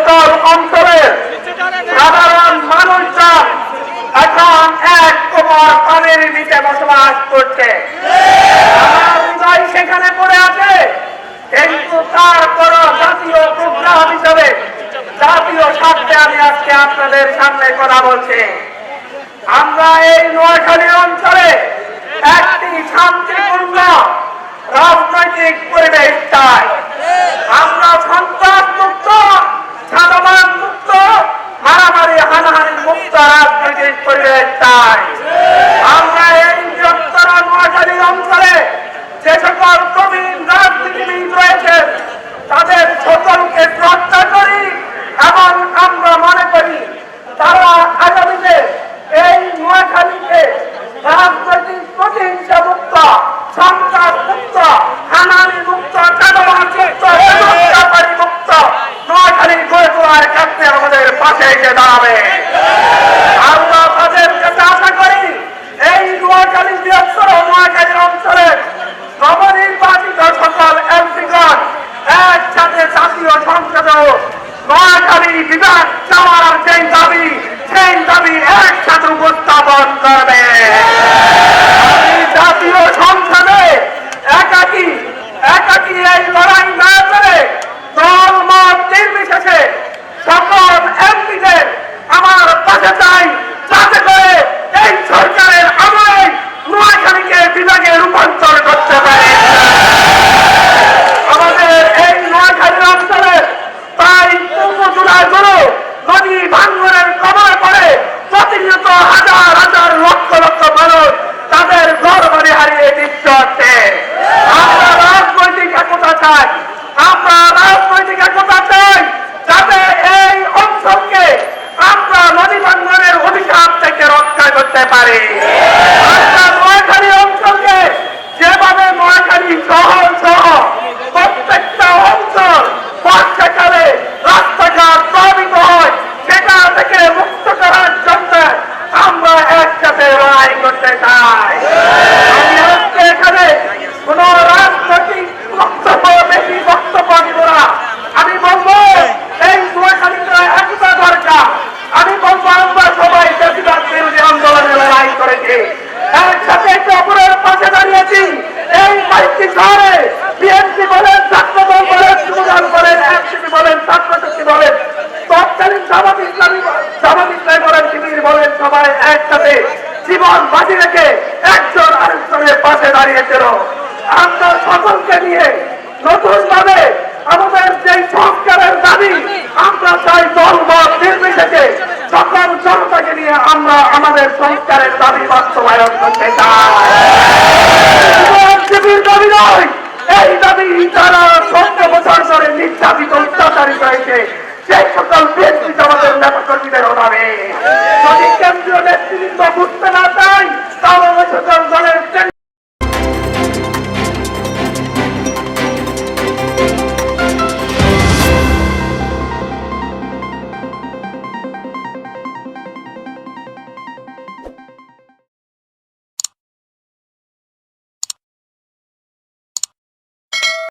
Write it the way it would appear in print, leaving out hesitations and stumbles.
সকল অঞ্চলের সাধারণ মানুষজন এখন এক কোমর পানির নিচে বসবাস করছে। আমার হৃদয় সেখানে পড়ে আছে, কিন্তু তারপরও জাতীয় প্রোগ্রাম হিসাবে জাতীয় স্বার্থে আমি আজকে আপনাদের সামনে কথা বলছি। আমরা এই নোয়াখালী অঞ্চলে একটি শান্তিপূর্ণ রাজনৈতিক পরিবেশ চাই। আমরা সন্ত্রাস মুক্ত, সাধারণ মুক্ত, মারামারি হানাহানি মুক্ত রাজনৈতিক পরিবেশ চাই। আমরা এই বৃহত্তর নোয়াখালী অঞ্চলে যে সকল প্রবীণ রাজনীতিবিদ রয়েছেন তাদের সকলকে শ্রদ্ধা করি এবং আমরা মনে করি তারা আগামীতে এই নোয়াখালীকে রাজনৈতিক প্রতিহিংসা মুক্ত, সন্ত্রাস মুক্ত, হানাহানি মুক্ত, চাঁদাবাজ মুক্ত, হত্যাকারী মুক্ত নোয়াখালী গড়ে তোলার ক্ষেত্রে আমাদের পাশে এসে দাঁড়াবে। আমরা তাদের কাছে আশা করি এই নোয়াখালী বৃহত্তর নোয়াখালী অঞ্চলের নবনির্বাচিত সকল এমপিগণ একসাথে জাতীয় সংসদেও নোয়াখালী বিভাগ চাওয়ার সেই দাবি একসাথে উপস্থাপন করবে। জাতীয় সংসদে একাকী এই লড়াই না করে দল মত নির্বিশেষে সকল এমপিদের আমার পাশে চাই, যাতে করে এই সরকারের আমলে নোয়াখালীকে বিভাগে রূপান্তর করতে পারে। আমাদের এই নোয়াখালী অঞ্চলের প্রায় 15 জুলাইগুলো নদী ভাঙ্গনের কবর পড়ে প্রতিনিয়ত হাজার হাজার লক্ষ লক্ষ মানুষ তাদের ঘর বাড়ি হারিয়ে দিচ্ছে। আমরা রাজনৈতিক একতা চাই, যাতে এই অঞ্চলকে আমরা নদী ভাঙ্গনের অভিশাপ থেকে রক্ষা করতে পারি। আমরা নোয়াখালী অঞ্চলকে যেভাবে নোয়াখালী শহর সহ প্রত্যেকটা অঞ্চল বর্ষাকালে রাস্তাঘাট প্লাবিত হয়, সেটা থেকে মুক্ত করার জন্য আমরা একসাথে লড়াই করতে চাই। আমি আজকে এখানে কোন রাজনৈতিক বক্তব্য দিব না। আমি বলবো এই নোয়াখালীতে একতা দরকার। আমি বলবো আমরা সবাই বেশিরভাগ বিরোধী আন্দোলনে লড়াই করেছি, একসাথে একে অপরের পাশে দাঁড়িয়েছি। এই কয়েকটি শহরে বিএনপি বলেন, ছাত্রদল বলেন, যুবদল বলেন, এনসিপি বলেন, ছাত্রশক্তি বলেন, তৎকালীন জামাত ইসলামী বলেন, শিবির বলেন, সবাই একসাথে জীবন বাজি রেখে একজন আরেকজনের পাশে দাঁড়িয়েছিল। আমরা সকলকে নিয়ে নতুন ভাবে আমাদের যে সংস্কারের দাবি, আমরা চাই দলমত নির্বিশেষে সকল জনতাকে নিয়ে আমরা আমাদের সংস্কারের দাবি বাস্তবায়ন করতে চাই। দাবি নয়, এই দাবি যারা ১৪ বছর ধরে নির্যাতিত অত্যাচারিত হয়েছে সেই সকল ব্যক্তি আমাদের নেতা কর্মীদেরও দাবি। যদি কেন্দ্রীয় নেতৃত্ব বুঝতে না চাই তাহলে